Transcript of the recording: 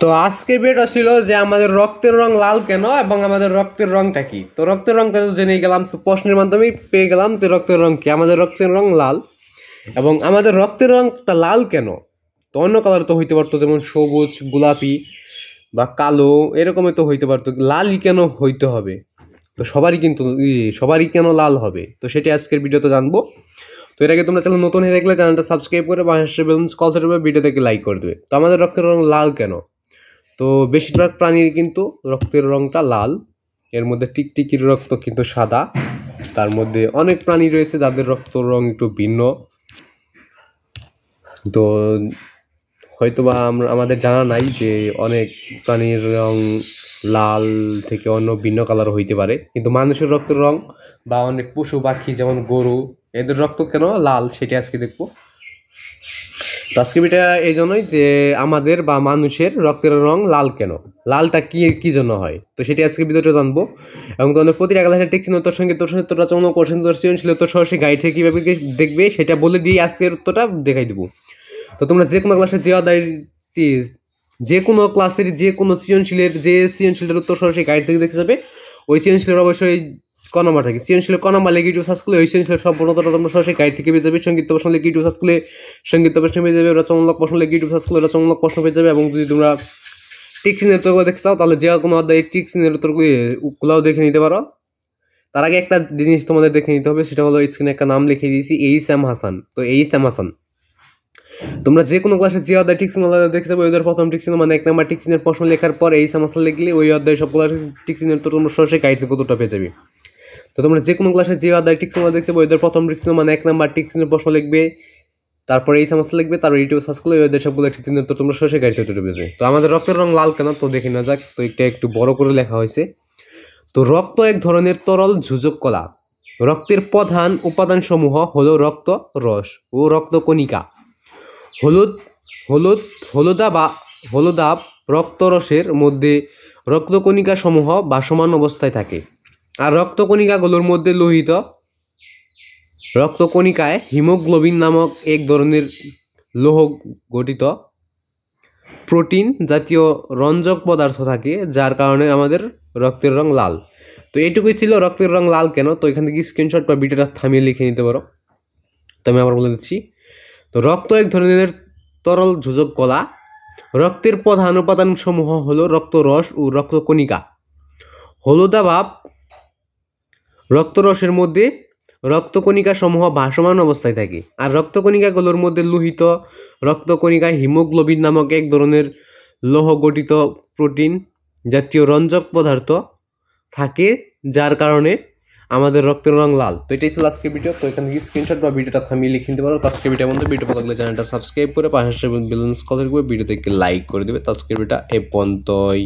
তো আজকের ভিডিওটা ছিল যে আমাদের রক্তের রং লাল কেন এবং আমাদের রক্তের রংটা কি। তো রক্তের রংটা জেনে গেলাম, তো প্রশ্নের মাধ্যমেই পেয়ে গেলাম যে রক্তের রং কি। আমাদের রক্তের রং লাল, এবং আমাদের রক্তের রংটা লাল কেন? তো অন্য কালার তো হইতে পারতো, যেমন সবুজ, গোলাপি বা কালো, এরকমই তো হইতে পারতো। লালই কেন হইতে হবে? তো সবারই কেন লাল হবে, তো সেটা আজকের ভিডিওতে জানবো। তো এর আগে তোমরা চ্যানেল নতুন হয়ে থাকলে চ্যানেলটা সাবস্ক্রাইব করে পাশে বেল কল ধরবে, ভিডিওটাকে লাইক করে দেবে। তো আমাদের রক্তের রং লাল কেন? তো বেশিরভাগ প্রাণীর কিন্তু রক্তের রংটা লাল। এর মধ্যে টিকটিকির রক্ত কিন্তু সাদা। তার মধ্যে অনেক প্রাণী রয়েছে যাদের রক্ত রং একটু ভিন্ন। তো হয়তোবা আমাদের জানা নাই যে অনেক প্রাণীর রং লাল থেকে অন্য ভিন্ন কালার হইতে পারে, কিন্তু মানুষের রক্তের রং বা অনেক পশু পাখি যেমন গরু, এদের রক্ত কেন লাল সেটা আজকে দেখবো। তো আজকে এটা এই জন্যই যে আমাদের বা মানুষের রক্তের রং লাল কেন, লালটা কি জন্য হয়, তো সেটি আজকে ভিডিওটা জানবো। এবং তোমাদের প্রতিটা ক্লাসে টেকচিহ্ন উত্তর সঙ্গে তোর রচনা কোশ্চেন তোর সৃজনশীল উত্তর সরাসরি গাইড থেকে কিভাবে দেখবে সেটা বলে দিয়ে আজকের উত্তরটা দেখাই দেবো। তো তোমরা যে কোনো ক্লাসে যে কোনো ক্লাসের যে কোনো সৃজনশীলের উত্তর সরাসরি গাইড থেকে দেখতে যাবে। ওই সৃজনশীলের অবশ্যই ক নম্বর থাকে, সৃজনশীলের ক নম্বর লেগে ইউটিউব সার্চ করলে ওই সৃজনশীলের সম্পূর্ণতা তোমরা সরাসরি গাইড থেকে পেয়ে যাবে। সঙ্গীত প্রশ্ন লেগে ইউটিউব সার্চ করলে সঙ্গীত প্রশ্ন পেয়ে যাবে, রচনামূলক প্রশ্ন লেগে ইউটিউব সার্চ করলে রচনামূলক প্রশ্ন পেয়ে যাবে। এবং যদি তোমরা টিকচিহ্নের উত্তরগুলো দেখতে চাও তাহলে যে কোনো অধ্যায় টিকচিহ্নের উত্তরগুলোও দেখে নিতে পারো। তার আগে একটা জিনিস তোমাদের দেখে নিতে হবে, সেটা হলো স্ক্রিনে একটা নাম লিখে দিয়েছি, এইচ.এম. হাসান। তো এইচ.এম. হাসান তোমরা যে কোনো ক্লাসে যে অধ্যায় টিকচিহ্ন দেখতে যাবে, ওই প্রথম টিকচিহ্ন মানে 1 নম্বর টিকচিহ্নের প্রশ্ন লেখার পর এইচ.এম. হাসান লিখলে ওই অধ্যায় সবগুলো টিকচিহ্নের উত্তর তোমরা সরাসরি গাইড থেকে উত্তরটা পেয়ে যাবে। তো তোমরা যে কোনো ক্লাসে যে অধ্যায় টিকচিহ্ন দেখতে যাবে, ওই প্রথম টিকচিহ্ন মানে 1 নম্বর টিকচিহ্নের প্রশ্ন লিখবে, তারপর এই সমস্যা লিখবে, তারপর ইউটিউব সার্চ করলে ওই সবগুলো টিকচিহ্নের উত্তর তোমরা সরাসরি গাইড থেকে পেয়ে যাবে। তো আমাদের রক্তের রং লাল কেন, তো দেখে না যাক। তো এটা একটু বড় করে লেখা হয়েছে। তো রক্ত এক ধরনের তরল যোজক কলা। রক্তের প্রধান উপাদান সমূহ হলো রক্ত রস ও রক্ত কণিকা। হলুদাভ রক্তরসের মধ্যে রক্তকণিকা সমূহ ভাসমান অবস্থায় থাকে, আর রক্তকণিকাগুলোর মধ্যে লোহিত রক্তকণিকায় হিমোগ্লোবিন নামক এক ধরনের লৌহ গঠিত প্রোটিন জাতীয় রঞ্জক পদার্থ থাকে, যার কারণে আমাদের রক্তের রং লাল। তো এইটুকুই ছিল রক্তের রং লাল কেন। তো এখান থেকে স্ক্রিনশট বা ভিডিওটা থামিয়ে লিখে নিতে পারো। তো আমি আবার বলে দিচ্ছি। তো রক্ত এক ধরনের তরল যোজক কলা। রক্তের প্রধান উপাদান সমূহ হলো রক্তরস ও রক্তকণিকা। হলুদাভ রক্তরসের মধ্যে রক্তকণিকা সমূহ ভাসমান অবস্থায় থাকে, আর রক্তকণিকাগুলোর মধ্যে লোহিত রক্তকণিকায় হিমোগ্লোবিন নামক এক ধরনের লৌহ গঠিত প্রোটিন জাতীয় রঞ্জক পদার্থ থাকে, যার কারণে আমাদের রক্তের রং লাল। তো এটাই ছিল আজকের ভিডিও। তো এখান থেকে স্ক্রিনশট বা ভিডিওটা থামিয়ে লিখে নিতে পারো। তো আজকের ভিডিও বন্ধু, ভিডিও ভালো লাগলে চ্যানেলটা সাবস্ক্রাইব করে পাশে বেল কল করে ভিডিওতে লাইক করে দেবে। তো আজকের ভিডিওটা এ পর্যন্তই।